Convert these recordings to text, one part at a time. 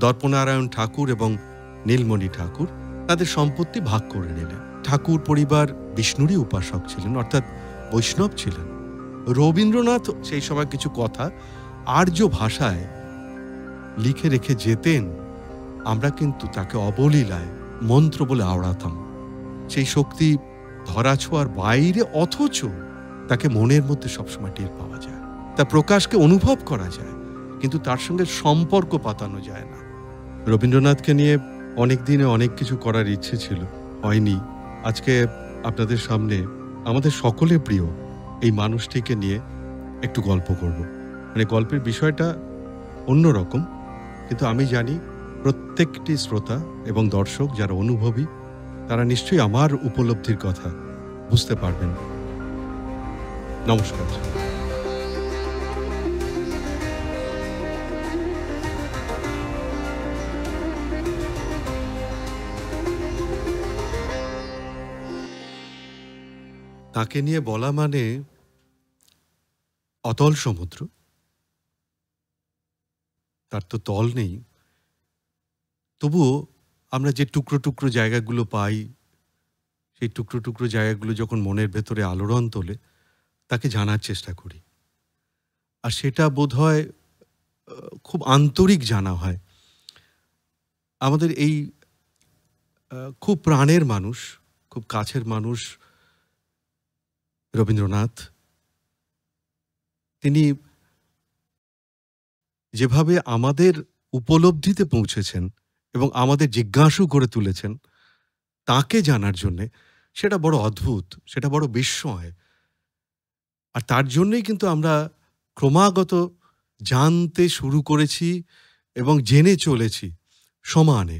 দর্পনারায়ণ ঠাকুর এবং নীলমণি ঠাকুর তাদের সম্পত্তি ভাগ করে নিলেন। ঠাকুর পরিবার বিষ্ণুরই উপাসক ছিলেন, অর্থাৎ বৈষ্ণব ছিলেন। রবীন্দ্রনাথ সেই সময় কিছু কথা আর্য ভাষায় লিখে রেখে যেতেন, আমরা কিন্তু তাকে অবলীলায় মন্ত্র বলে আওড়াতাম। সেই শক্তি ধরাছোঁয়ার বাইরে, অথচ তাকে মনের মধ্যে সবসময় টের পাওয়া যায়, তার প্রকাশকে অনুভব করা যায়, কিন্তু তার সঙ্গে সম্পর্ক পাতানো যায় না। রবীন্দ্রনাথকে নিয়ে অনেক দিনে অনেক কিছু করার ইচ্ছে ছিল, হয়নি। আজকে আপনাদের সামনে আমাদের সকলের প্রিয় এই মানুষটিকে নিয়ে একটু গল্প করব। মানে গল্পের বিষয়টা অন্যরকম, কিন্তু আমি জানি প্রত্যেকটি শ্রোতা এবং দর্শক যারা অনুভবী, তারা নিশ্চয়ই আমার উপলব্ধির কথা বুঝতে পারবেন। নমস্কার। তাকে নিয়ে বলা মানে অতল সমুদ্র, তার তো তল নেই। তবুও আমরা যে টুকরো টুকরো জায়গাগুলো পাই, সেই টুকরো টুকরো জায়গাগুলো যখন মনের ভেতরে আলোড়ন তোলে, তাকে জানার চেষ্টা করি। আর সেটা বোধহয় খুব আন্তরিক জানা হয়। আমাদের এই খুব প্রাণের মানুষ, খুব কাছের মানুষ রবীন্দ্রনাথ, তিনি যেভাবে আমাদের উপলব্ধিতে পৌঁছেছেন এবং আমাদের জিজ্ঞাসু করে তুলেছেন তাকে জানার জন্যে, সেটা বড় অদ্ভুত, সেটা বড় বিস্ময়। আর তার জন্যই কিন্তু আমরা ক্রমাগত জানতে শুরু করেছি এবং জেনে চলেছি সমানে।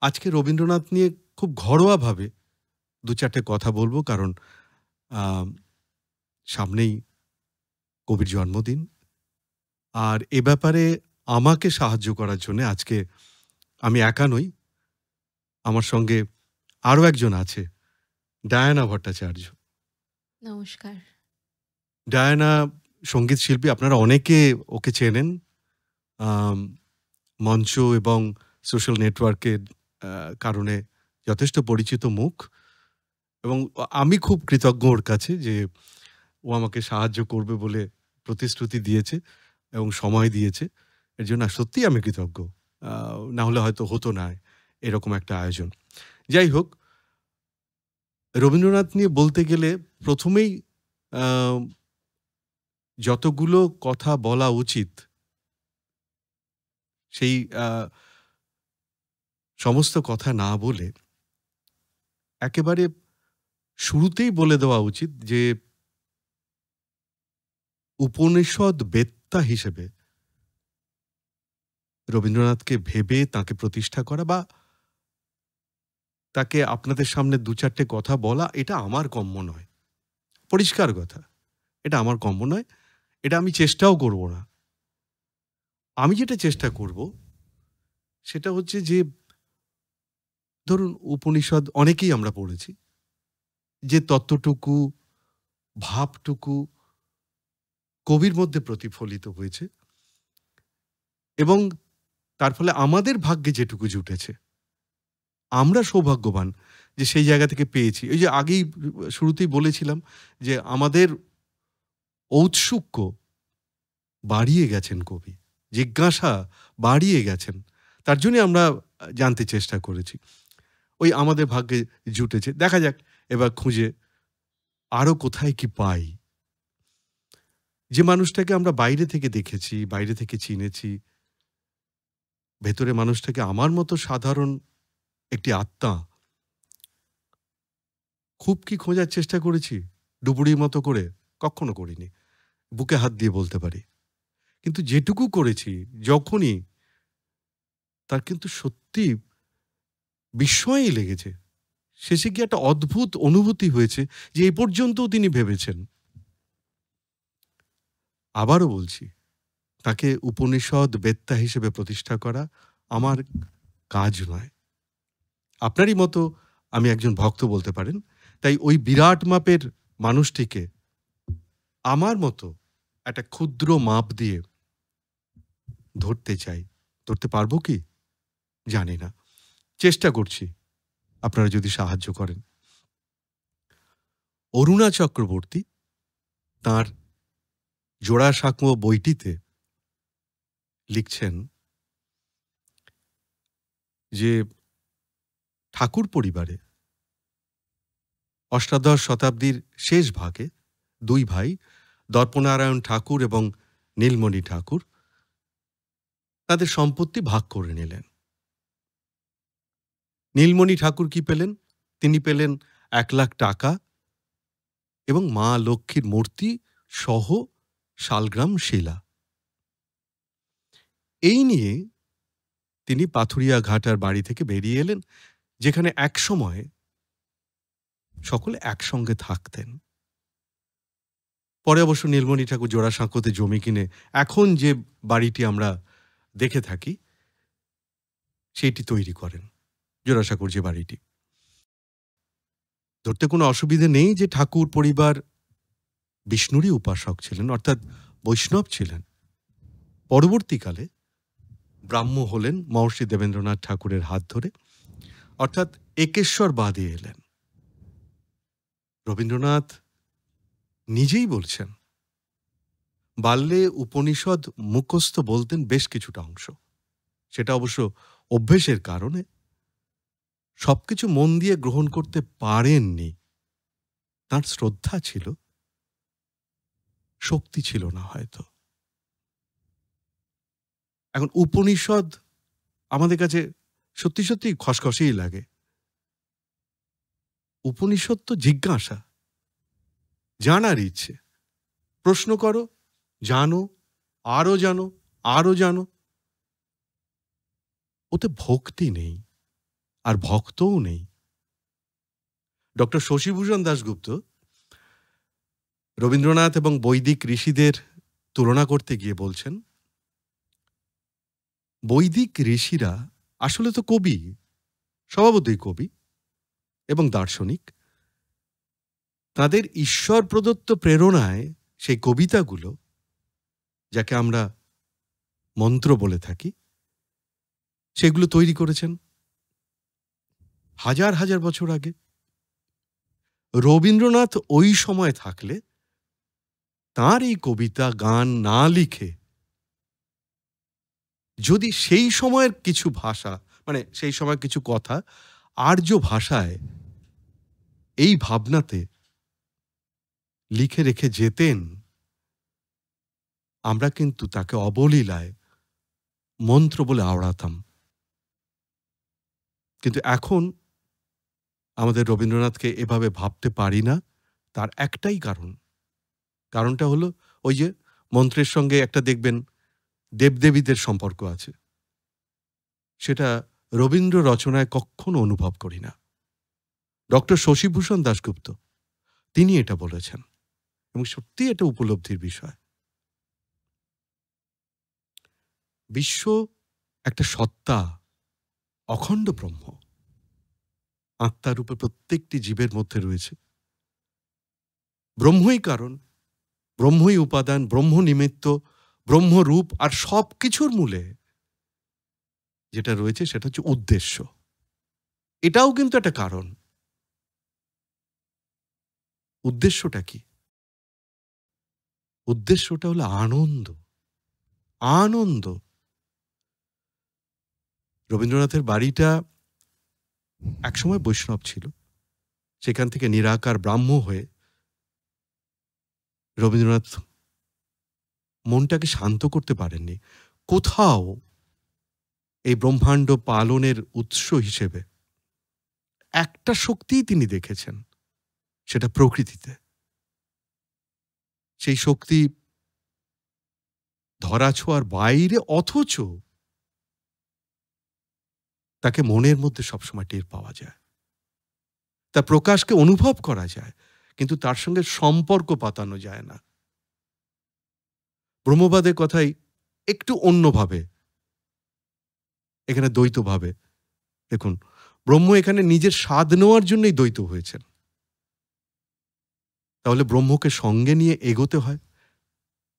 আজকে রবীন্দ্রনাথ নিয়ে খুব ঘরোয়াভাবে দু চারটে কথা বলবো, কারণ সামনেই কবির জন্মদিন। আর এ ব্যাপারে আমাকে সাহায্য করার জন্য আজকে আমি একা নই, আমার সঙ্গে আরও একজন আছে, ডায়ানা ভট্টাচার্য। নমস্কার। ডায়ানা সঙ্গীত শিল্পী, আপনারা অনেকে ওকে চেনেন মঞ্চ এবং সোশ্যাল নেটওয়ার্কের কারণে, যথেষ্ট পরিচিত মুখ। এবং আমি খুব কৃতজ্ঞ ওর কাছে যে ও আমাকে সাহায্য করবে বলে প্রতিশ্রুতি দিয়েছে এবং সময় দিয়েছে। এর জন্য সত্যিই আমি কৃতজ্ঞ, না হলে হয়তো হতো না এরকম একটা আয়োজন। যাই হোক, রবীন্দ্রনাথ নিয়ে বলতে গেলে প্রথমেই যতগুলো কথা বলা উচিত সেই সমস্ত কথা না বলে একেবারে শুরুতেই বলে দেওয়া উচিত যে উপনিষদ বেত্তা হিসেবে রবীন্দ্রনাথকে ভেবে তাকে প্রতিষ্ঠা করা বা তাকে আপনাদের সামনে দু চারটে কথা বলা, এটা আমার কম্য নয়। পরিষ্কার কথা, এটা আমার কম্য নয়, এটা আমি চেষ্টাও করব না। আমি যেটা চেষ্টা করব সেটা হচ্ছে যে, ধরুন উপনিষদ অনেকেই আমরা পড়েছি, যে তত্ত্বটুকু, ভাবটুকু কবির মধ্যে প্রতিফলিত হয়েছে এবং তার ফলে আমাদের ভাগ্যে যেটুকু জুটেছে, আমরা সৌভাগ্যবান যে সেই জায়গা থেকে পেয়েছি। ওই যে আগেই শুরুতেই বলেছিলাম যে আমাদের ঔৎসুক্য বাড়িয়ে গেছেন কবি, জিজ্ঞাসা বাড়িয়ে গেছেন, তার জন্যই আমরা জানতে চেষ্টা করেছি। ওই আমাদের ভাগ্যে জুটেছে, দেখা যাক এবার খুঁজে আরো কোথায় কি পাই। যে মানুষটাকে আমরা বাইরে থেকে দেখেছি, বাইরে থেকে চিনেছি, ভেতরে মানুষটাকে আমার মতো সাধারণ একটি আত্মা, খুব কি খোঁজার চেষ্টা করেছি ডুবুরির মতো করে? কখনো করিনি, বুকে হাত দিয়ে বলতে পারি। কিন্তু যেটুকু করেছি, যখনই, তার কিন্তু সত্যি বিস্ময়ই লেগেছে। শেষে গিয়ে একটা অদ্ভুত অনুভূতি হয়েছে যে এই পর্যন্তও তিনি ভেবেছেন। আবারও বলছি, তাকে উপনিষদ বেত্তা হিসেবে প্রতিষ্ঠা করা আমার কাজ নয়। আপনারই মতো আমি একজন ভক্ত বলতে পারেন, তাই ওই বিরাট মাপের মানুষটিকে আমার মতো একটা ক্ষুদ্র মাপ দিয়ে ধরতে চাই ধরতে পারবো কি জানি না, চেষ্টা করছি, আপনারা যদি সাহায্য করেন। অরুণা চক্রবর্তী তাঁর জোড়াসাঁকো বইটিতে লিখছেন যে ঠাকুর পরিবারে অষ্টাদশ শতাব্দীর শেষ ভাগে দুই ভাই দর্পনারায়ণ ঠাকুর এবং নীলমণি ঠাকুর তাদের সম্পত্তি ভাগ করে নিলেন। নীলমণি ঠাকুর কি পেলেন? তিনি পেলেন 1,00,000 টাকা এবং মা লক্ষ্মীর মূর্তি সহ শালগ্রাম শিলা। এই নিয়ে তিনি পাথুরিয়া ঘাটার বাড়ি থেকে বেরিয়ে এলেন, যেখানে একসময় সকলে একসঙ্গে থাকতেন। পরে অবশ্য নীলমণি ঠাকুর জোড়াসাঁকোতে জমি কিনে এখন যে বাড়িটি আমরা দেখে থাকি সেইটি তৈরি করেন, জোড়াসাঁকোর যে বাড়িটি। ধরতে কোনো অসুবিধে নেই যে ঠাকুর পরিবার বিষ্ণুরই উপাসক ছিলেন, অর্থাৎ বৈষ্ণব ছিলেন। পরবর্তীকালে ব্রাহ্ম হলেন মহর্ষি দেবেন্দ্রনাথ ঠাকুরের হাত ধরে, অর্থাৎ একেশ্বরবাদী এলেন। রবীন্দ্রনাথ নিজেই বলছেন বাল্যে উপনিষদ মুখস্থ বলতেন বেশ কিছুটা অংশ, সেটা অবশ্য অভ্যেসের কারণে সবকিছু মন দিয়ে গ্রহণ করতে পারেননি। তার শ্রদ্ধা ছিল, শক্তি ছিল না হয়তো। এখন উপনিষদ আমাদের কাছে সত্যি সত্যি খসখসেই লাগে। উপনিষদ তো জিজ্ঞাসা, জানার ইচ্ছে, প্রশ্ন করো, জানো, আরো জানো, আরো জানো। ওতে ভক্তি নেই, আর ভক্তও নেই। ডক্টর শশীভূষণ দাশগুপ্ত রবীন্দ্রনাথ এবং বৈদিক ঋষিদের তুলনা করতে গিয়ে বলছেন, বৈদিক ঋষিরা আসলে তো কবি, স্বভাবতই কবি এবং দার্শনিক। তাদের ঈশ্বর প্রদত্ত প্রেরণায় সেই কবিতাগুলো, যাকে আমরা মন্ত্র বলে থাকি, সেগুলো তৈরি করেছেন হাজার হাজার বছর আগে। রবীন্দ্রনাথ ওই সময় থাকলে তাঁর এই কবিতা গান না লিখে যদি সেই সময়ের কিছু ভাষা, মানে সেই সময় কিছু কথা আর্য ভাষায় এই ভাবনাতে লিখে রেখে যেতেন, আমরা কিন্তু তাকে অবলীলায় মন্ত্র বলে আওড়াতাম। কিন্তু এখন আমাদের রবীন্দ্রনাথকে এভাবে ভাবতে পারি না। তার একটাই কারণ, কারণটা হলো ওই যে মন্ত্রের সঙ্গে একটা দেখবেন দেবদেবীদের সম্পর্ক আছে, সেটা রবীন্দ্র রচনায় কখনো অনুভব করি না। ডক্টর শশীভূষণ দাশগুপ্ত তিনি এটা বলেছেন এবং সত্যি এটা উপলব্ধির বিষয়। বিশ্ব একটা সত্তা, অখণ্ড ব্রহ্ম, আত্মারূপে প্রত্যেকটি জীবের মধ্যে রয়েছে। ব্রহ্মই কারণ, ব্রহ্মই উপাদান, ব্রহ্ম নিমিত্ত, ব্রহ্মরূপ, আর সব কিছুর মূলে যেটা রয়েছে সেটা হচ্ছে উদ্দেশ্য। এটাও কিন্তু একটা কারণ। উদ্দেশ্যটা কি? উদ্দেশ্যটা হলো আনন্দ। আনন্দ। রবীন্দ্রনাথের বাড়িটা একসময় বৈষ্ণব ছিল, সেখান থেকে নিরাকার ব্রাহ্ম হয়ে রবীন্দ্রনাথ মনটাকে শান্ত করতে পারেননি। কোথাও এই ব্রহ্মাণ্ড পালনের উৎস হিসেবে একটা শক্তিই তিনি দেখেছেন, সেটা প্রকৃতিতে। সেই শক্তি ধরাছোঁয়ার বাইরে, অথচ তাকে মনের মধ্যে সবসময় টের পাওয়া যায়, তার প্রকাশকে অনুভব করা যায়, কিন্তু তার সঙ্গে সম্পর্ক পাতানো যায় না। ব্রহ্মবাদের কথাই একটু অন্যভাবে, এখানে দ্বৈতভাবে দেখুন। ব্রহ্ম এখানে নিজের স্বাদ নেওয়ার জন্যই দ্বৈত হয়েছেন। তাহলে ব্রহ্মকে সঙ্গে নিয়ে এগোতে হয়,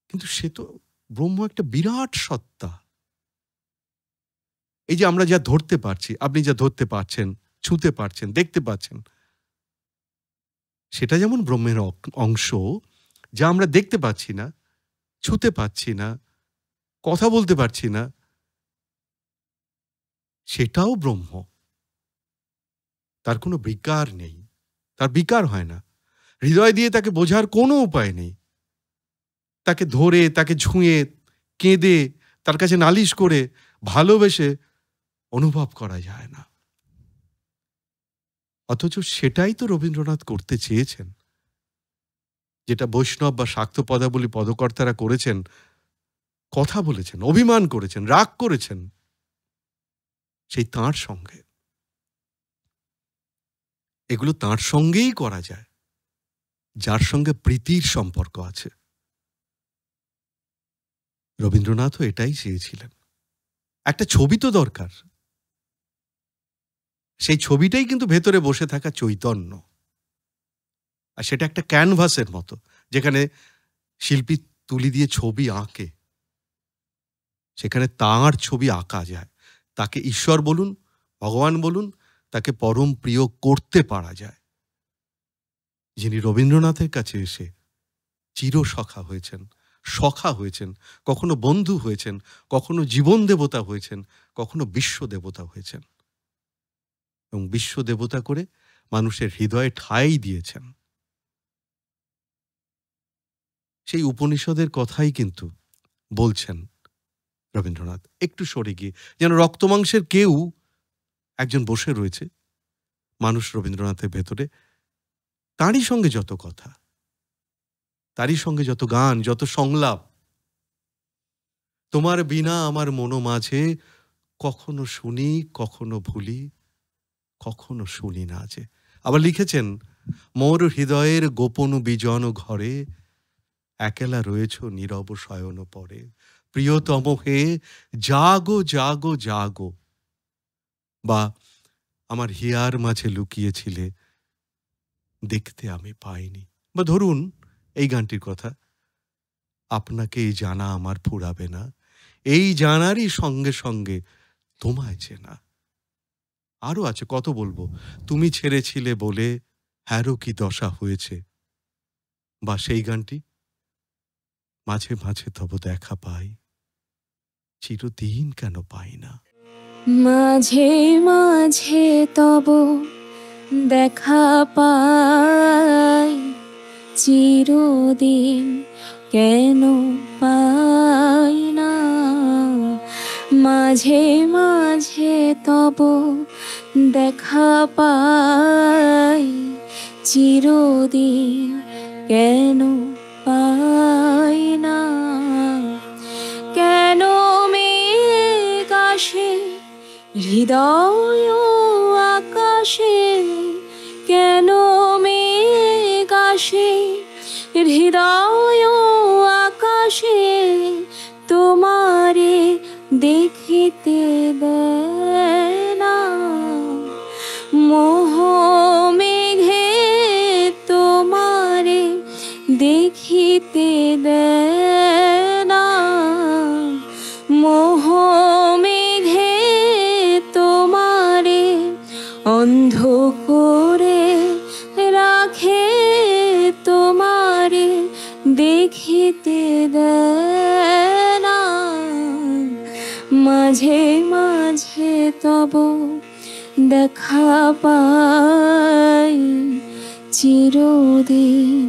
কিন্তু সে তো ব্রহ্ম একটা বিরাট সত্তা। এই যে আমরা যা ধরতে পারছি, আপনি যা ধরতে পারছেন, ছুঁতে পারছেন, দেখতে পাচ্ছেন, সেটা যেমন ব্রহ্মের অংশ, যা আমরা দেখতে পাচ্ছি না, ছুঁতে পাচ্ছি না, কথা বলতে পারছি না, সেটাও ব্রহ্ম। তার কোনো বিকার নেই, তার বিকার হয় না। হৃদয় দিয়ে তাকে বোঝার কোনো উপায় নেই। তাকে ধরে, তাকে ছুঁয়ে, কেঁদে, তার কাছে নালিশ করে, ভালোবেসে অনুভব করা যায় না। অথচ সেটাই তো রবীন্দ্রনাথ করতে চেয়েছেন। যেটা বৈষ্ণব বা শাক্ত পদাবলী পদকর্তারা করেছেন, কথা বলেছেন, অভিমান করেছেন, রাগ করেছেন, সেই তাঁর সঙ্গে। এগুলো তাঁর সঙ্গেই করা যায়, যার সঙ্গে প্রীতির সম্পর্ক আছে। রবীন্দ্রনাথও এটাই চেয়েছিলেন। একটা ছবি তো দরকার। সেই ছবিটাই কিন্তু ভেতরে বসে থাকা চৈতন্য। আর সেটা একটা ক্যানভাসের মতো, যেখানে শিল্পী তুলি দিয়ে ছবি আঁকে। সেখানে তাঁর ছবি আঁকা যায়। তাকে ঈশ্বর বলুন, ভগবান বলুন, তাকে পরম প্রিয় করতে পারা যায়। যিনি রবীন্দ্রনাথের কাছে এসে চিরসখা হয়েছেন, সখা হয়েছেন, কখনো বন্ধু হয়েছেন, কখনো জীবন দেবতা হয়েছেন, কখনো বিশ্ব দেবতা হয়েছেন, এবং বিশ্ব দেবতা করে মানুষের হৃদয়ে ঠাঁই দিয়েছেন। সেই উপনিষদের কথাই কিন্তু বলছেন রবীন্দ্রনাথ। একটু সরে গিয়ে যেন রক্তমাংসের কেউ একজন বসে রয়েছে মানুষ রবীন্দ্রনাথের ভেতরে, তারই সঙ্গে যত কথা, তারই সঙ্গে যত গান, যত সংলাপ। তোমার বিনা আমার মনো মাঝে, কখনো শুনি কখনো ভুলি, কখনো শুনি না যে। আবার লিখেছেন, মোর হৃদয়ের গোপন বিজন ঘরে, একেলা রয়েছ নীরব শয়ন পরে, প্রিয়তম হে জাগো জাগো জাগো। বা আমার হিয়ার মাঝে লুকিয়েছিলে, দেখতে আমি পাইনি। বা ধরুন এই গানটির কথা, আপনাকে এই জানা আমার ফুরাবে না, এই জানারই সঙ্গে সঙ্গে তোমায় চেনা। আরো আছে, কত বলবো, তুমি ছেড়েছিলে বলে হ্যারো কি দশা হয়েছে। বা সেই গানটি, মাঝে মাঝে তব দেখা পাই, চিরদিন কেন পাই না। মাঝে মাঝে তব দেখা পাই, চিরদিন কেন পাই না। মাঝে মাঝে তব দেখা পাই, চিরদিন কেন পাই না। কেন মেঘ আসে হৃদয় আকাশে, কেন মেঘ আসে হৃদয় আকাশে, তোমারে দেখিতে দেয় না। মোহ মেঘে তোমারে দেখিতে দেয় না। মোহ মেঘে তোমারে অন্ধ করে রাখে, তোমারে দেখিতে দেয় না। মাঝে মাঝে তব দেখা পাই, চিরদিন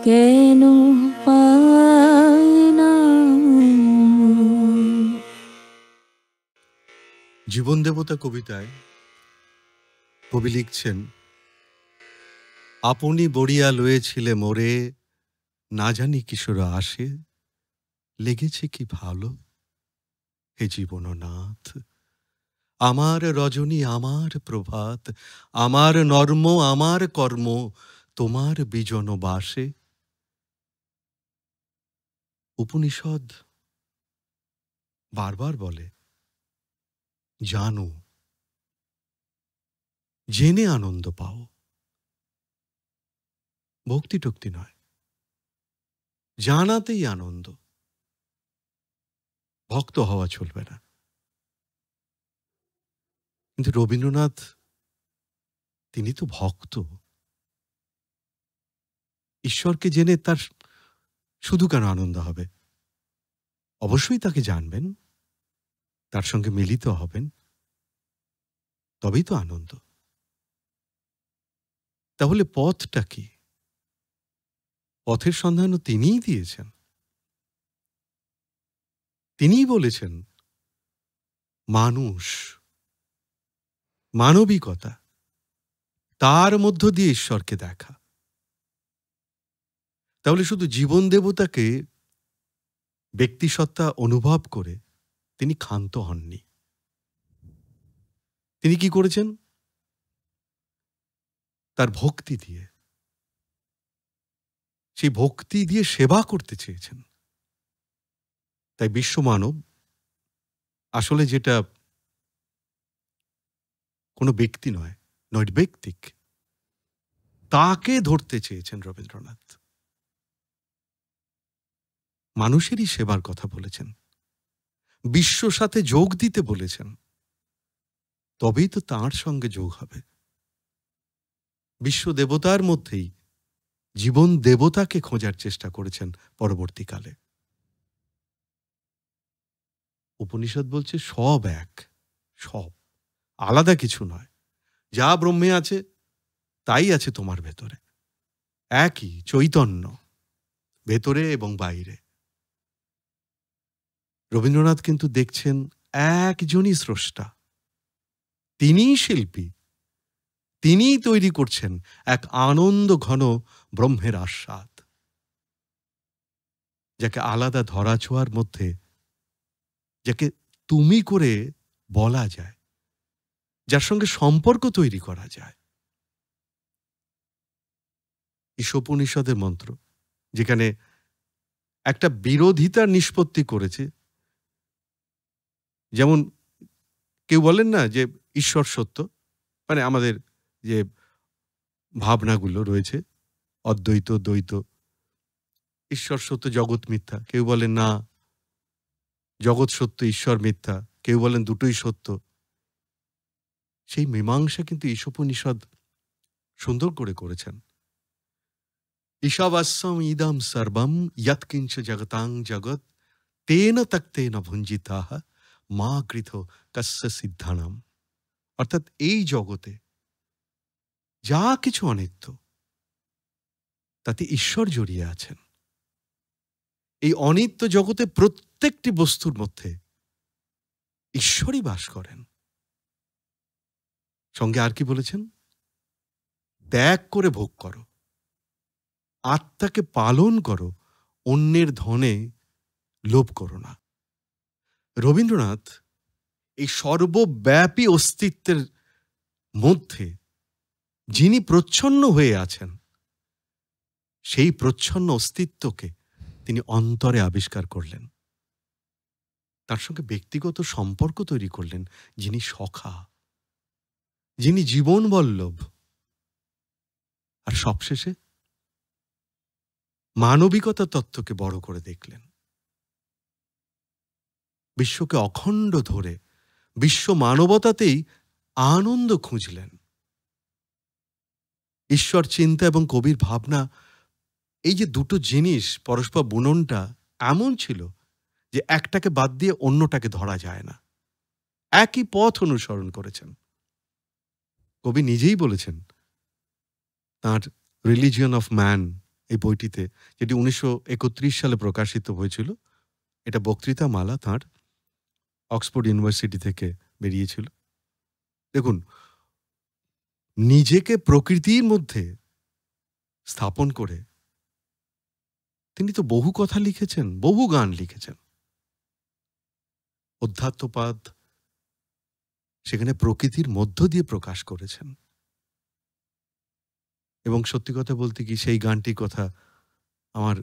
কেন পাই না। জীবন দেবতা কবিতায় কবি লিখছেন, আপনি বড়িয়া লয়েছিলে মোরে, না জানি কিশোর আসে, লেগেছে কি ভালো হে জীবননাথ। আমার রজনী আমার প্রভাত, আমার নর্ম আমার কর্ম, তোমার বিজন বাসে। উপনিষদ বারবার বলে, জানো, জেনে আনন্দ পাও, ভক্তি টক্তি নয়, জানাতেই আনন্দ। ভক্ত হওয়া চলবে না। কিন্তু রবীন্দ্রনাথ তিনি তো ভক্ত। ঈশ্বরকে জেনে তার শুধু কেন আনন্দ হবে? অবশ্যই তাকে জানবেন, তার সঙ্গে মিলিত হবেন, তবেই তো আনন্দ। তাহলে পথটা কি? পথের সন্ধানও তিনিই দিয়েছেন। তিনিই বলেছেন মানুষ, মানবিকতা, তার মধ্য দিয়ে ঈশ্বরকে দেখা। তাহলে শুধু জীবন দেবতাকে ব্যক্তিসত্তা অনুভব করে তিনি ক্ষান্ত হননি। তিনি কি করেছেন? তার ভক্তি দিয়ে, সেই ভক্তি দিয়ে সেবা করতে চেয়েছেন। তাই বিশ্বমানব আসলে যেটা কোনো ব্যক্তি নয়, নৈর্ব্যক্তিক, তাকে ধরতে চেয়েছেন রবীন্দ্রনাথ। মানুষেরই সেবার কথা বলেছেন, বিশ্ব সাথে যোগ দিতে বলেছেন, তবেই তো তাঁর সঙ্গে যোগ হবে। বিশ্ব দেবতার মধ্যেই জীবন দেবতাকে খোঁজার চেষ্টা করেছেন পরবর্তীকালে। উপনিষদ বলছে সব এক, সব আলাদা কিছু নয়। যা ব্রহ্মে আছে তাই আছে তোমার ভেতরে, একই চৈতন্য ভেতরে এবং বাইরে। রবীন্দ্রনাথ কিন্তু দেখছেন একজনই স্রষ্টা, তিনিই শিল্পী, তিনিই তৈরি করছেন এক আনন্দ ঘন ব্রহ্মের আস্বাদ, যাকে আলাদা ধরাছোঁয়ার মধ্যে, যাকে তুমি করে বলা যায়, যার সঙ্গে সম্পর্ক তৈরি করা যায়। ঈশোপনিষদের মন্ত্র যেখানে একটা বিরোধিতার নিষ্পত্তি করেছে, যেমন কেউ বলেন না যে ঈশ্বর সত্য, মানে আমাদের যে ভাবনাগুলো রয়েছে অদ্বৈত দ্বৈত, ঈশ্বর সত্য জগৎ মিথ্যা, কেউ বলেন না জগৎ সত্য ঈশ্বর মিথ্যা, কেউ বলেন দুটোই সত্য। সেই মীমাংসা কিন্তু ঈশোপনিষদ সুন্দর করে করেছেন। ঈশাবাস্যম ইদম সর্বম ইয়ৎকিঞ্চ জগতাং জগৎ তেন তক্তেন ভুঞ্জিতাহ মা কৃথ কস্য সিদ্ধানাম। অর্থাৎ এই জগতে যা কিছু অনিত্য তাতে ঈশ্বর জড়িয়ে আছেন। এই অনিত্য জগতে প্রত্যেকটি বস্তুর মধ্যে ঈশ্বরই বাস করেন। সঙ্গে আর কি বলেছেন? ত্যাগ করে ভোগ করো, আত্মাকে পালন করো, অন্যের ধনে লোভ করো না। রবীন্দ্রনাথ এই সর্বব্যাপী অস্তিত্বের মধ্যে যিনি প্রচ্ছন্ন হয়ে আছেন, সেই প্রচ্ছন্ন অস্তিত্বকে তিনি অন্তরে আবিষ্কার করলেন, তার সঙ্গে ব্যক্তিগত সম্পর্ক তৈরি করলেন, যিনি সখা, যিনি জীবন বল্লভ, আর সবশেষে মানবিকতা তত্ত্বকে বড় করে দেখলেন। বিশ্বকে অখণ্ড ধরে বিশ্ব মানবতাতেই আনন্দ খুঁজলেন। ঈশ্বর চিন্তা এবং কবির ভাবনা, এই যে দুটো জিনিস পরস্পর বুননটা এমন ছিল যে একটাকে বাদ দিয়ে অন্যটাকে ধরা যায় না। একই পথ অনুসরণ করেছেন। কবি নিজেই বলেছেন তাঁর রিলিজিয়ন অফ ম্যান এই বইটিতে, যেটি 1931 সালে প্রকাশিত হয়েছিল, এটা বক্তৃতা মালা তাঁর অক্সফোর্ড ইউনিভার্সিটি থেকে বেরিয়েছিল। দেখুন, নিজেকে প্রকৃতির মধ্যে স্থাপন করে তিনি তো বহু কথা লিখেছেন, বহু গান লিখেছেন। অধ্যাত্মপাদ সেখানে প্রকৃতির মধ্য দিয়ে প্রকাশ করেছেন। এবং সত্যি কথা বলতে কি, সেই গানটির কথা আমার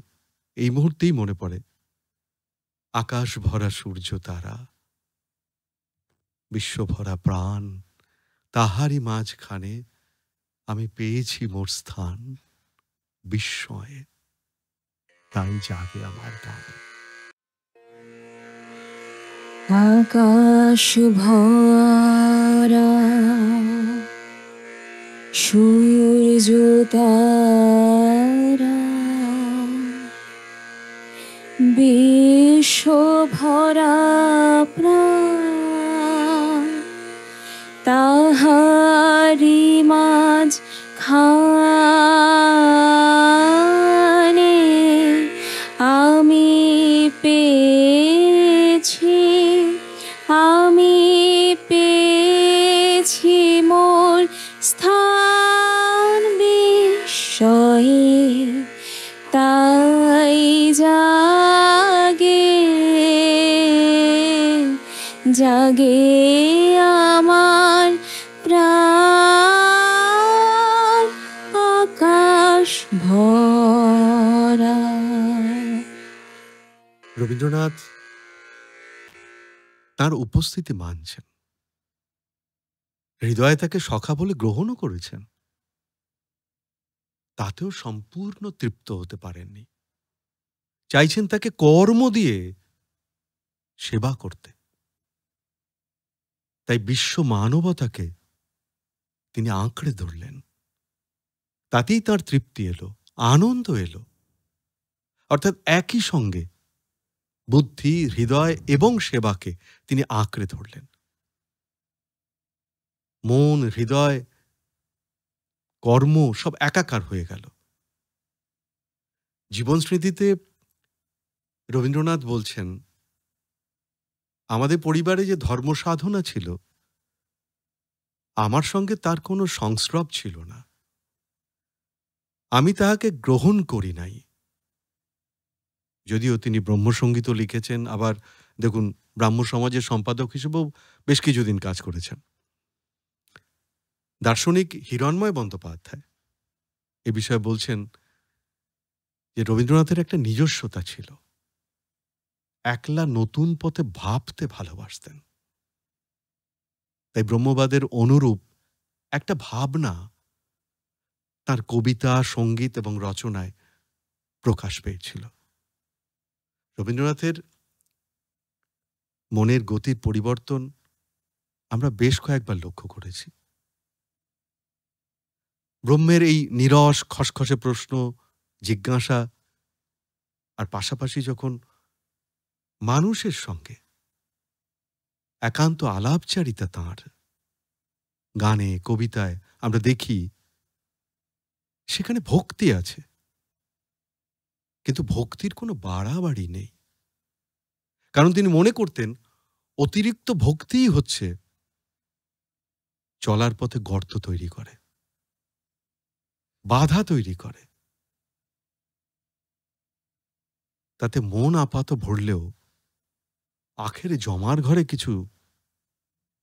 এই মুহূর্তেই মনে পড়ে। আকাশ ভরা সূর্য তারা, বিশ্ব ভরা প্রাণ, তাহারই মাঝখানে আমি পেয়েছি মোর স্থান, বিস্ময়ে তাই জাগে আমার গান। আকাশ ভরা সূর্য তারা, বিশ্ব ভরা প্রাণ, তাহারি মাঝ খানে আমি পেয়েছি, আমি পেয়েছি মোর স্থান বিস্ময়ে, তাই জাগে জাগে আমার প্রাণ আকাশ ভরা। রবীন্দ্রনাথ তার উপস্থিতি মানছেন, হৃদয়ে তাকে সখা বলে গ্রহণও করেছেন, তাতেও সম্পূর্ণ তৃপ্ত হতে পারেননি। চাইছেন তাকে কর্ম দিয়ে সেবা করতে। তাই বিশ্ব মানবতাকে তিনি আঁকড়ে ধরলেন। তাতেই তার তৃপ্তি এলো, আনন্দ এলো। অর্থাৎ একই সঙ্গে বুদ্ধি, হৃদয় এবং সেবাকে তিনি আঁকড়ে ধরলেন। মন, হৃদয়, কর্ম সব একাকার হয়ে গেল। জীবন স্মৃতিতে রবীন্দ্রনাথ বলছেন, আমাদের পরিবারে যে ধর্ম সাধনা ছিল, আমার সঙ্গে তার কোনো সংস্রব ছিল না। আমি তাহাকে গ্রহণ করি নাই। যদিও তিনি ব্রহ্মসঙ্গীতও লিখেছেন, আবার দেখুন ব্রাহ্ম সমাজের সম্পাদক হিসেবেও বেশ কিছুদিন কাজ করেছেন। দার্শনিক হিরণময় বন্দ্যোপাধ্যায় এ বিষয়ে বলছেন যে রবীন্দ্রনাথের একটা নিজস্বতা ছিল। একলা নতুন পথে ভাবতে ভালোবাসতেন। তাই ব্রহ্মবাদের অনুরূপ একটা ভাবনা তার কবিতা, সঙ্গীত এবং রচনায় প্রকাশ পেয়েছিল। রবীন্দ্রনাথের মনের গতির পরিবর্তন আমরা বেশ কয়েকবার লক্ষ্য করেছি। ব্রহ্মের এই নীরস খসখসে প্রশ্ন, জিজ্ঞাসা, আর পাশাপাশি যখন মানুষের সঙ্গে একান্ত আলাপচারিতা তাঁর গানে, কবিতায় আমরা দেখি, সেখানে ভক্তি আছে, কিন্তু ভক্তির কোনো বাড়াবাড়ি নেই। কারণ তিনি মনে করতেন অতিরিক্ত ভক্তিই হচ্ছে চলার পথে গর্ত তৈরি করে, বাধা তৈরি করে। তাতে মন আপাত ভরলেও আখেরে জমার ঘরে কিছু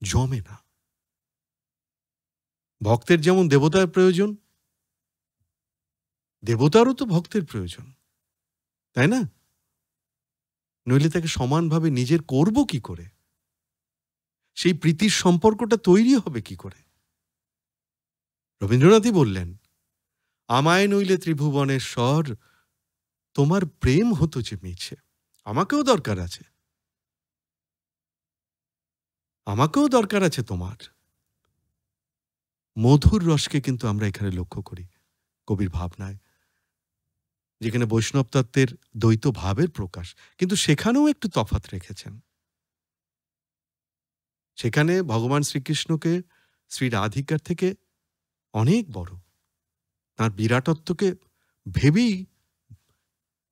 জমে না। ভক্তের যেমন দেবতার প্রয়োজন, দেবতারও তো ভক্তের প্রয়োজন, তাই না? নইলে তাকে সমানভাবে নিজের করব কি করে? সেই প্রীতির সম্পর্কটা তৈরি হবে কি করে? রবীন্দ্রনাথই বললেন, আমায় নইলে ত্রিভুবনেশ্বর, তোমার প্রেম হতো যে মিছে। আমাকেও দরকার আছে, আমাকেও দরকার আছে তোমার। মধুর রসকে কিন্তু আমরা এখানে লক্ষ্য করি কবির ভাবনায়, যেখানে বৈষ্ণব তত্ত্বের দ্বৈত ভাবের প্রকাশ, কিন্তু সেখানেও একটু তফাৎ রেখেছেন। সেখানে ভগবান শ্রীকৃষ্ণকে শ্রী রাধিকার থেকে অনেক বড়, তাঁর বিরাটত্বকে ভেবেই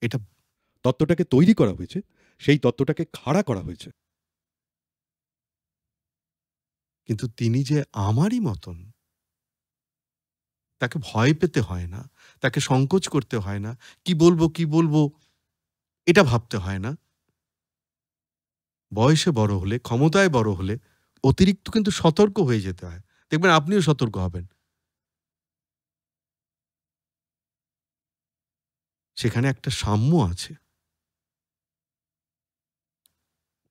এটা তত্ত্বটাকে তৈরি করা হয়েছে, সেই তত্ত্বটাকে খাড়া করা হয়েছে। কিন্তু তিনি যে আমারই মতন, তাকে ভয় পেতে হয় না, তাকে সংকোচ করতে হয় না, কি বলবো কি বলবো এটা ভাবতে হয় না। বয়সে বড় হলে, ক্ষমতায় বড় হলে অতিরিক্ত কিন্তু সতর্ক হয়ে যেতে হয়। দেখবেন আপনিও সতর্ক হবেন। সেখানে একটা সাম্য আছে।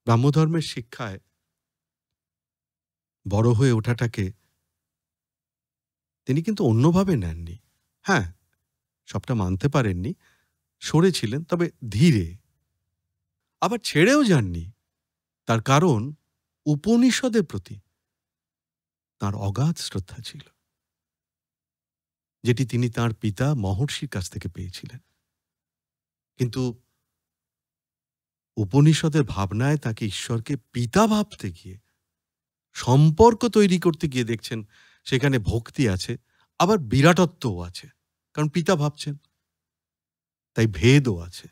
ব্রাহ্মধর্মের শিক্ষায় বড় হয়ে ওঠাটাকে তিনি কিন্তু অন্যভাবে নেননি। হ্যাঁ, সবটা মানতে পারেননি, সরেছিলেন, তবে ধীরে। আবার ছেড়েও যাননি, তার কারণ উপনিষদের প্রতি তার অগাধ শ্রদ্ধা ছিল, যেটি তিনি তার পিতা মহর্ষির কাছ থেকে পেয়েছিলেন। কিন্তু উপনিষদের ভাবনায় তাকে ঈশ্বরকে পিতা ভাবতে গিয়ে, সম্পর্ক তৈরি করতে গিয়ে দেখছেন সেখানে ভক্তি আছে, আবার বিরাটত্বও আছে, কারণ পিতা ভাবছেন, তাই ভেদও আছে।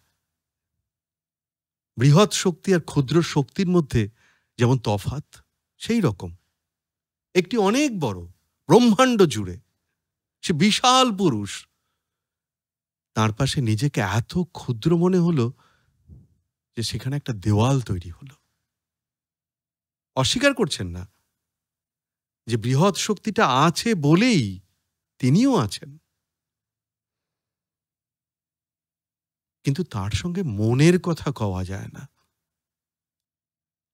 বৃহৎ শক্তি আর ক্ষুদ্র শক্তির মধ্যে যেমন তফাৎ, সেই রকম একটি অনেক বড় ব্রহ্মাণ্ড জুড়ে সে বিশাল পুরুষ, তার পাশে নিজেকে এত ক্ষুদ্র মনে হলো যে সেখানে একটা দেওয়াল তৈরি হলো। অস্বীকার করছেন না যে বৃহৎ শক্তিটা আছে বলেই তিনিও আছেন, কিন্তু তার সঙ্গে মনের কথা কওয়া যায় না।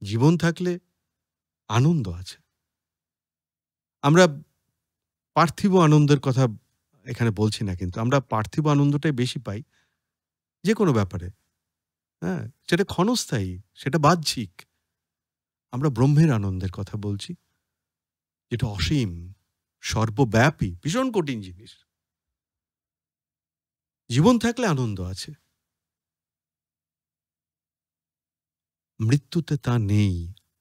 জীবন থাকলে আনন্দ আছে। আমরা পার্থিব আনন্দের কথা এখানে বলছি না, কিন্তু আমরা পার্থিব আনন্দটাই বেশি পাই যে কোনো ব্যাপারে। হ্যাঁ, সেটা ক্ষণস্থায়ী, সেটা বাহ্যিক। আমরা ব্রহ্মের আনন্দের কথা বলছি, যেটা অসীম, সর্বব্যাপী, ভীষণ কঠিন জিনিস। জীবন থাকলে আনন্দ আছে, মৃত্যুতে তা নেই,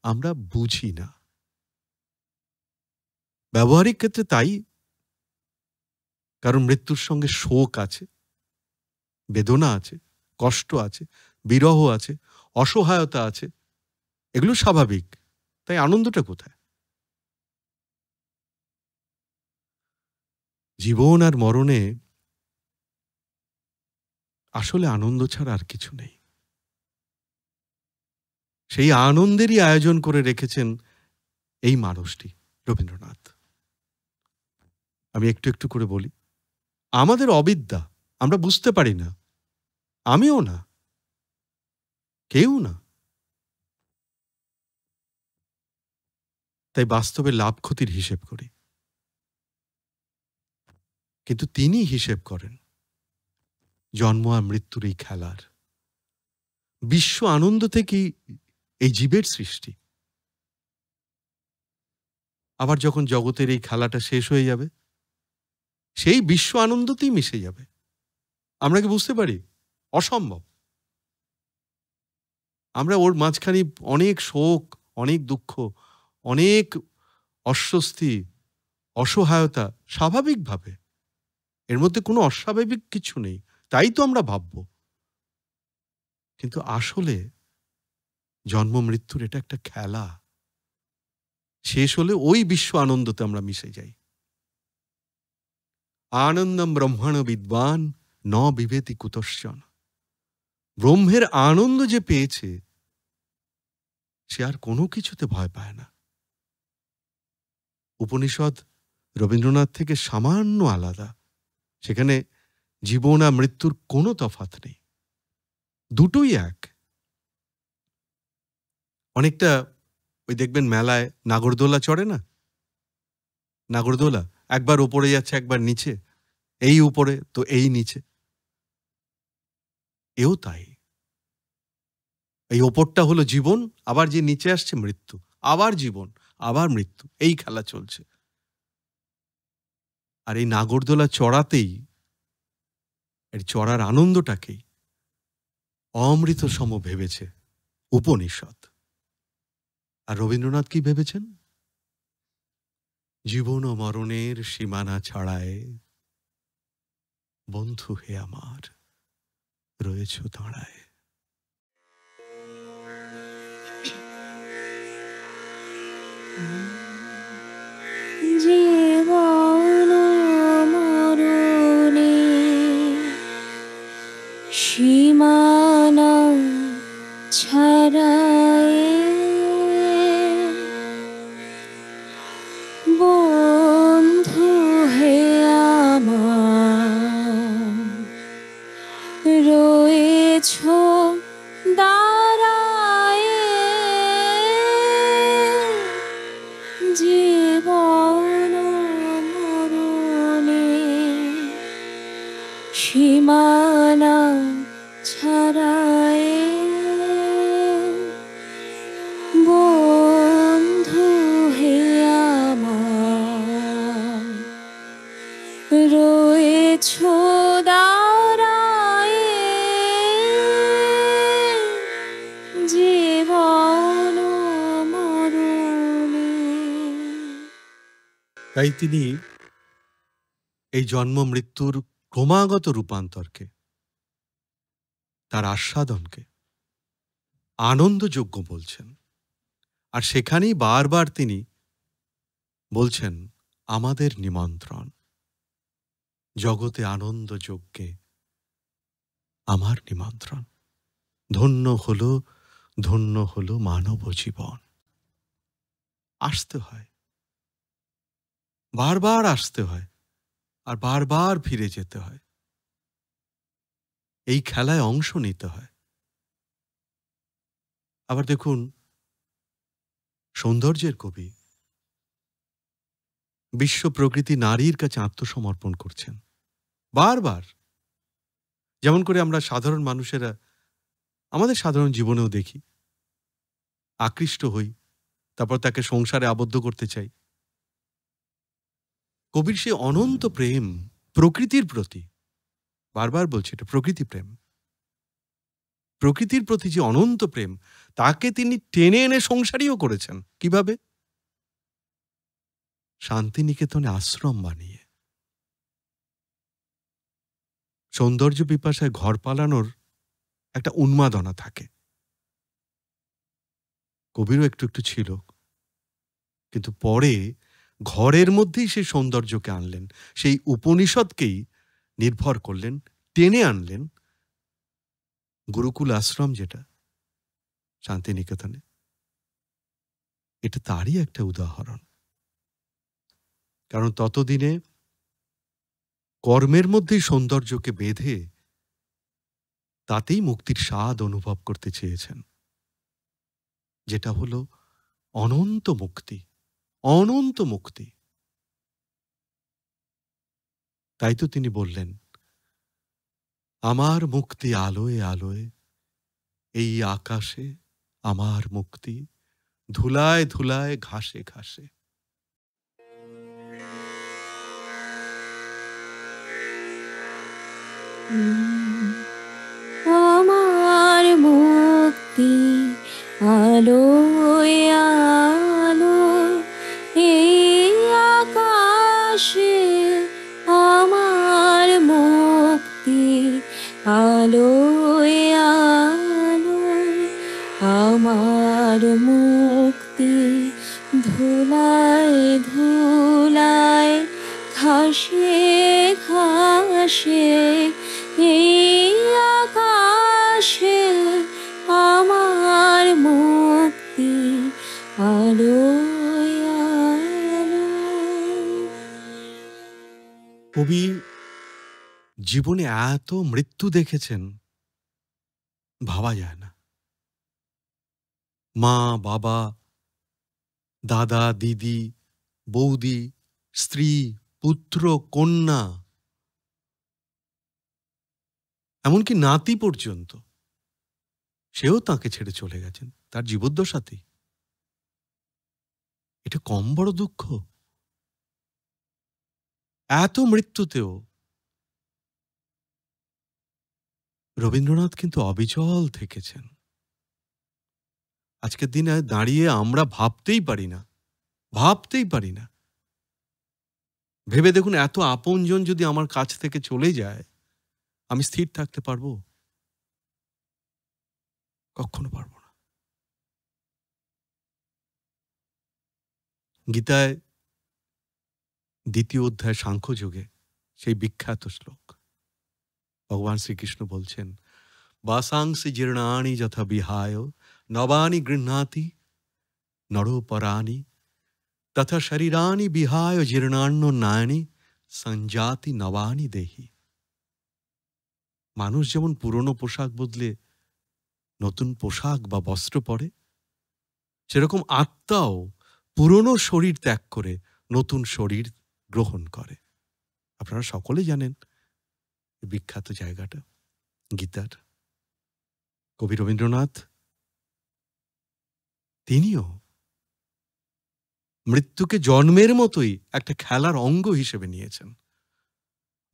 আমরা বুঝি না। ব্যবহারিক ক্ষেত্রে তাই, কারণ মৃত্যুর সঙ্গে শোক আছে, বেদনা আছে, কষ্ট আছে, বিরহ আছে, অসহায়তা আছে, এগুলো স্বাভাবিক। তাই আনন্দটা কোথায়? জীবন আর মরণে আসলে আনন্দ ছাড়া আর কিছু নেই। সেই আনন্দেরই আয়োজন করে রেখেছেন এই মানুষটি, রবীন্দ্রনাথ। আমি একটু একটু করে বলি। আমাদের অবিদ্যা, আমরা বুঝতে পারি না, আমিও না, কেউ না। তাই বাস্তবে লাভ ক্ষতির হিসেব করি, কিন্তু তিনি হিসেব করেন জন্ম আর মৃত্যুর এই খেলার। বিশ্ব আনন্দ থেকেই এই জীবের সৃষ্টি। আবার যখন জগতের এই খেলাটা শেষ হয়ে যাবে, সেই বিশ্ব আনন্দতেই মিশে যাবে। আমরা কি বুঝতে পারি? অসম্ভব। আমরা ওর মাঝখানে অনেক শোক, অনেক দুঃখ, অনেক অস্বস্তি, অসহায়তা, স্বাভাবিকভাবে। এর মধ্যে কোনো অস্বাভাবিক কিছু নেই, তাই তো আমরা ভাবব। কিন্তু আসলে জন্ম মৃত্যুর এটা একটা খেলা। শেষ হলে ওই বিশ্ব আনন্দতে আমরা মিশে যাই। আনন্দম ব্রহ্মণ বিদ্বান ন বিভেতি কুতশ্চন। ব্রহ্মের আনন্দ যে পেয়েছে, সে আর কোনো কিছুতে ভয় পায় না। উপনিষদ রবীন্দ্রনাথ থেকে সামান্য আলাদা। সেখানে জীবন আর মৃত্যুর কোনো তফাৎ নেই, দুটোই এক। অনেকটা ওই দেখবেন মেলায় নাগরদোলা চড়ে না, নাগরদোলা একবার উপরে যাচ্ছে, একবার নিচে, এই উপরে তো এই নিচে। এও তাই। এই ওপরটা হলো জীবন, আবার যে নিচে আসছে মৃত্যু, আবার জীবন, আবার মৃত্যু, এই খেলা চলছে। আর এই নাগরদোলা চড়াতেই, এর চড়ার আনন্দটাকেই অমৃত সম ভেবেছে উপনিষদ। আর রবীন্দ্রনাথ কি ভেবেছেন? জীবন ও মরণের সীমানা ছাড়ায় বন্ধু হে আমার রয়েছ দাঁড়ায়। জীবন মরণে সীমানা ছাড়ায় বন্ধু হে আমার রয়েছ দাঁড়ায়। জীবন মরণে সীমানা ছাড়ায় তাই তিনি এই জন্ম মৃত্যুর ক্রমাগত রূপান্তরকে, তার আস্বাদনকে আনন্দযোগ্য বলছেন। আর সেখানেই বারবার তিনি বলছেন আমাদের নিমন্ত্রণ, জগতে আনন্দ যজ্ঞে আমার নিমন্ত্রণ। ধন্য হলো, ধন্য হলো মানব জীবন। আসতে হয়, বারবার আসতে হয়, আর বারবার ফিরে যেতে হয়। এই খেলায় অংশ নিতে হয়। আবার দেখুন, সৌন্দর্যের কবি বিশ্ব প্রকৃতি নারীর কাছে আত্মসমর্পণ করছেন বারবার। যেমন করে আমরা সাধারণ মানুষেরা আমাদের সাধারণ জীবনেও দেখি, আকৃষ্ট হই, তারপর তাকে সংসারে আবদ্ধ করতে চাই। কবির সে অনন্ত প্রেম প্রকৃতির প্রতি, বারবার বলছি এটা প্রকৃতি প্রেম, প্রকৃতির প্রতি যে অনন্ত প্রেম, তাকে তিনি টেনে এনে সংসারীও করেছেন। কিভাবে? শান্তিনিকেতনে আশ্রম বানিয়ে। সৌন্দর্য পিপাসায় ঘর পালানোর একটা উন্মাদনা থাকে, কবিরও একটু একটু ছিল, কিন্তু পরে ঘরের মধ্যেই সেই সৌন্দর্যকে আনলেন, সেই উপনিষদকেই নির্ভর করলেন, টেনে আনলেন গুরুকুল আশ্রম যেটা শান্তিনিকেতনে, এটা তারই একটা উদাহরণ। কারণ ততদিনে কর্মের মধ্যেই সৌন্দর্যকে বেঁধে তাতেই মুক্তির স্বাদ অনুভব করতে চেয়েছেন, যেটা হলো অনন্ত মুক্তি, অনন্ত মুক্তি। তাই তো তিনি বললেন আমার মুক্তি আলোয় আলোয়, এই আকাশে আমার মুক্তি, ধুলায় ধুলায় ঘাসে ঘাসে। আমার মুক্তি আলোয় আলোয়, এই আকাশে আমার মুক্তি আলোয় আলোয়, আমার মুক্তি ধুলায় ধুলায় ঘাসে ঘাসে, এই আকাশে আমার মুক্তি আলোয় আলোয়। কবি জীবনে এত মৃত্যু দেখেছেন, ভাবা যায় না। মা, বাবা, দাদা, দিদি, বৌদি, স্ত্রী, পুত্র, কন্যা, এমনকি নাতি পর্যন্ত, সেও তাকে ছেড়ে চলে গেছেন তার জীবদ্দশাতেই। এটা কম বড় দুঃখ? এত মৃত্যুতেও রবীন্দ্রনাথ কিন্তু অবিচল থেকেছেন। আজকের দিনে দাঁড়িয়ে আমরা ভাবতেই পারি না, ভাবতেই পারি না। ভেবে দেখুন, এত আপনজন যদি আমার কাছ থেকে চলে যায়, আমি স্থির থাকতে পারবো? কখনো পারবো না। গীতায় ২য় অধ্যায় সাংখ্যযোগে সেই বিখ্যাত শ্লোক, ভগবান শ্রীকৃষ্ণ বলছেন বাসাংসি জীর্ণানি যথা বিহায় নবানি গৃহ্ণাতি নরোপরাণি তথা শরীরানি বিহায় জীর্ণান্ন নায়নি সঞ্জাতি নবানি দেহি। মানুষ যেমন পুরনো পোশাক বদলে নতুন পোশাক বা বস্ত্র পরে, সেরকম আত্মাও পুরনো শরীর ত্যাগ করে নতুন শরীর গ্রহণ করে। আপনারা সকলে জানেন বিখ্যাত জায়গাটা গীতার। কবি রবীন্দ্রনাথ তিনিও মৃত্যুকে জন্মের মতোই একটা খেলার অঙ্গ হিসেবে নিয়েছেন।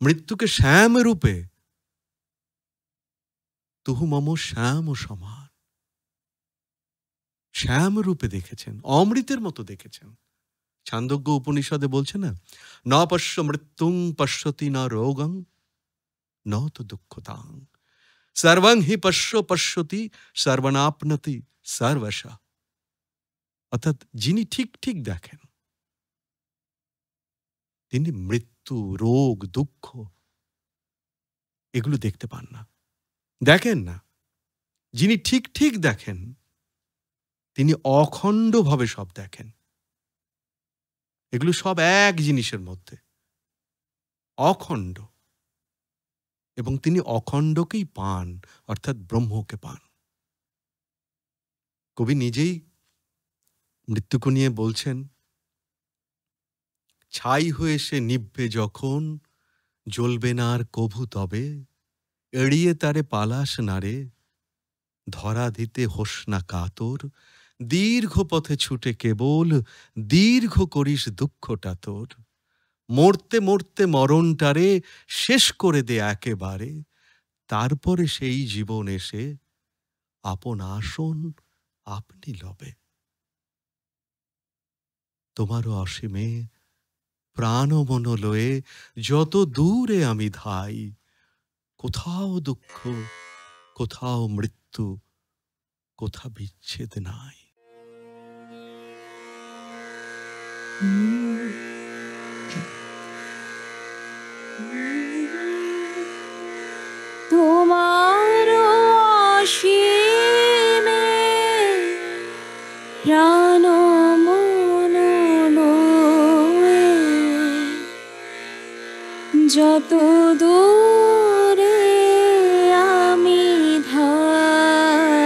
মৃত্যুকে শ্যাম রূপে, তুহু মম শ্যাম সমান, শ্যাম রূপে দেখেছেন, অমৃতের মতো দেখেছেন, ছান্দোগ্য উপনিষদে বলছে না, ন পশ্য মৃত্যুং পশ্যতি ন রোগং ন তো দুঃখতাং সর্বং হি পশ্যতি সর্বনাপনতি সর্বশা। অর্থাৎ যিনি ঠিক ঠিক দেখেন, তিনি মৃত্যু, রোগ, দুঃখ এগুলো দেখতে পান না, দেখেন না। যিনি ঠিক ঠিক দেখেন, তিনি অখণ্ডভাবে সব দেখেন। এগুলো সব এক জিনিসের মধ্যে, অখণ্ড। এবং তিনি অখণ্ডকেই পান, অর্থাৎ ব্রহ্মকে পান। কবি নিজেই মৃত্যুকে নিয়ে বলছেন, ছাই হয়ে সে নিভবে যখন, জ্বলবে না আর কভু তবে, এড়িয়ে তারে পালাস না রে, ধরা দিতে হোস না কাতর, দীর্ঘ পথে ছুটে কেবল, দীর্ঘ করিস দুঃখটা তোর, মরতে মরতে মরণটারে শেষ করে দে একেবারে, তারপরে সেই জীবন এসে আপন আসন আপনি লবে। তোমারও অসীমে প্রাণ মন লয়ে যত দূরে আমি ধাই, কোথাও দুঃখ, কোথাও মৃত্যু, কোথা বিচ্ছেদ নাই। তোমার অসীমে প্রাণ মন লয়ে যত দূরে আমি ধাই,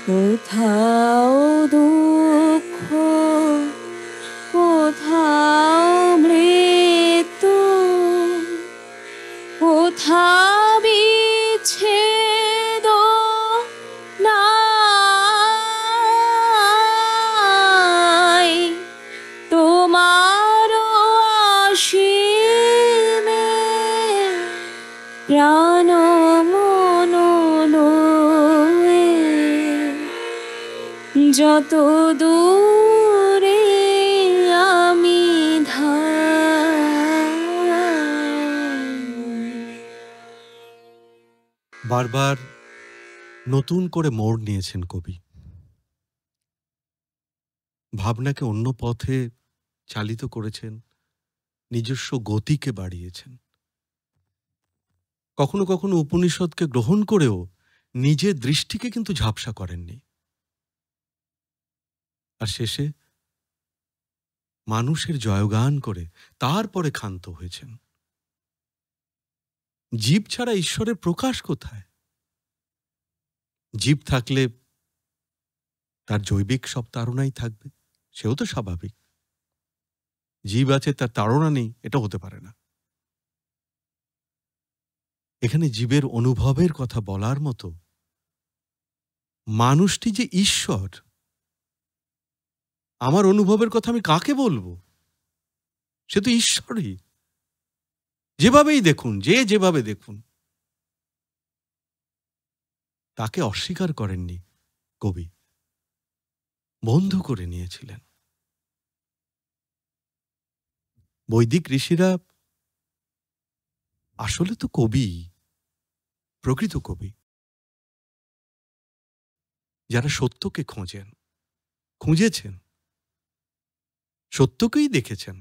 কোথাও দুঃখ, কোথাও মৃত্যু, কোথাও বিচ্ছেদ নাই। তোমার অসীমে প্রাণ মন লয়ে যত দূরে আমি ধাই। বারবার নতুন করে মোড় নিয়েছেন কবি, ভাবনাকে অন্য পথে চালিত করেছেন, নিজস্ব গতিকে বাড়িয়েছেন। কখনো কখনো উপনিষদকে গ্রহণ করেও নিজের দৃষ্টিকে কিন্তু ঝাপসা করেননি। আর শেষে মানুষের জয়গান করে তারপরে ক্ষান্ত হয়েছেন। জীব ছাড়া ঈশ্বরের প্রকাশ কোথায়? জীব থাকলে তার জৈবিক সব তাড়নাই থাকবে, সেও তো স্বাভাবিক। জীব আছে, তার তাড়না নেই, এটা হতে পারে না। এখানে জীবের অনুভবের কথা বলার মতো, মানুষটি যে ঈশ্বর, আমার অনুভবের কথা আমি কাকে বলবো? সে তো ঈশ্বরই। যেভাবেই দেখুন, যেভাবে দেখুন, তাকে অস্বীকার করেননি কবি, বন্ধু করে নিয়েছিলেন। বৈদিক ঋষিরা আসলে তো কবি, প্রকৃত কবি, যারা সত্যকে খুঁজেছেন, সত্যকেই দেখেছেন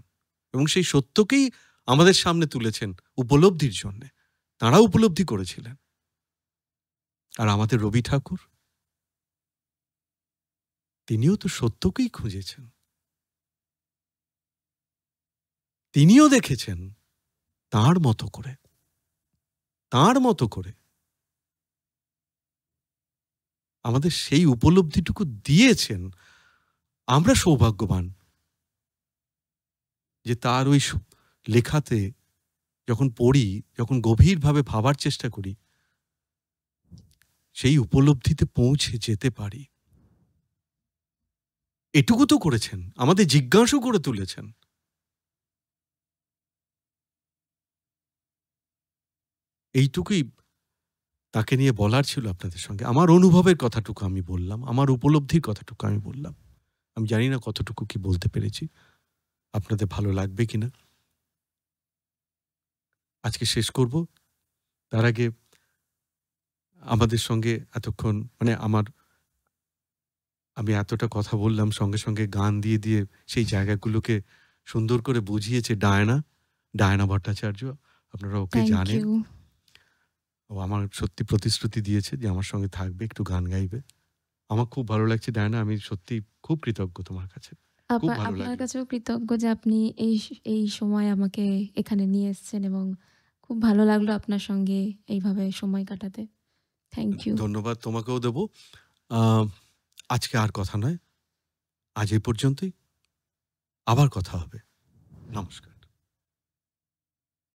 এবং সেই সত্যকেই আমাদের সামনে তুলেছেন উপলব্ধির জন্য। তাঁরা উপলব্ধি করেছিলেন। আর আমাদের রবি ঠাকুর, তিনিও তো সত্যকেই খুঁজেছেন, তিনিও দেখেছেন তাঁর মতো করে, তাঁর মতো করে। আমাদের সেই উপলব্ধিটুকু দিয়েছেন। আমরা সৌভাগ্যবান যে তার ওই লেখাতে যখন পড়ি, যখন গভীরভাবে ভাবার চেষ্টা করি, সেই উপলব্ধিতে পৌঁছে যেতে পারি। এটুকু তো করেছেন, আমাদের জিজ্ঞাসু করে তুলেছেন। এইটুকুই তাকে নিয়ে বলার ছিল আপনাদের সঙ্গে। আমার অনুভবের কথাটুকু আমি বললাম, আমার উপলব্ধির কথাটুকু আমি বললাম। আমি জানি না কতটুকু কি বলতে পেরেছি, আপনাদের ভালো লাগবে কিনা। আজকে শেষ করব। তার আগে আমাদের সঙ্গে এতক্ষণ মানে আমি এতটা কথা বললাম, সঙ্গে সঙ্গে গান দিয়ে দিয়ে সেই জায়গাগুলোকে সুন্দর করে বুঝিয়েছে ডায়না ভট্টাচার্য। আপনারা ওকে থ্যাংক জানেন। ইউ। ও আমার সত্যি প্রতিশ্রুতি দিয়েছে যে আমার সঙ্গে থাকবে, একটু গান গাইবে। আমার খুব ভালো লাগছে ডায়না, আমি সত্যি খুব কৃতজ্ঞ তোমার কাছে। খুব ভালো আপনার লাগলো। কাছেও কৃতজ্ঞ যে আপনি এই সময় আমাকে এখানে নিয়ে এসেছেন এবং খুব ভালো লাগলো আপনার সঙ্গে এইভাবে সময় কাটাতে। Thank you. ধন্যবাদ তোমাকেও দেব। আ আজকে আর কথা নয়। আজ এই পর্যন্তই। আবার কথা হবে। নমস্কার।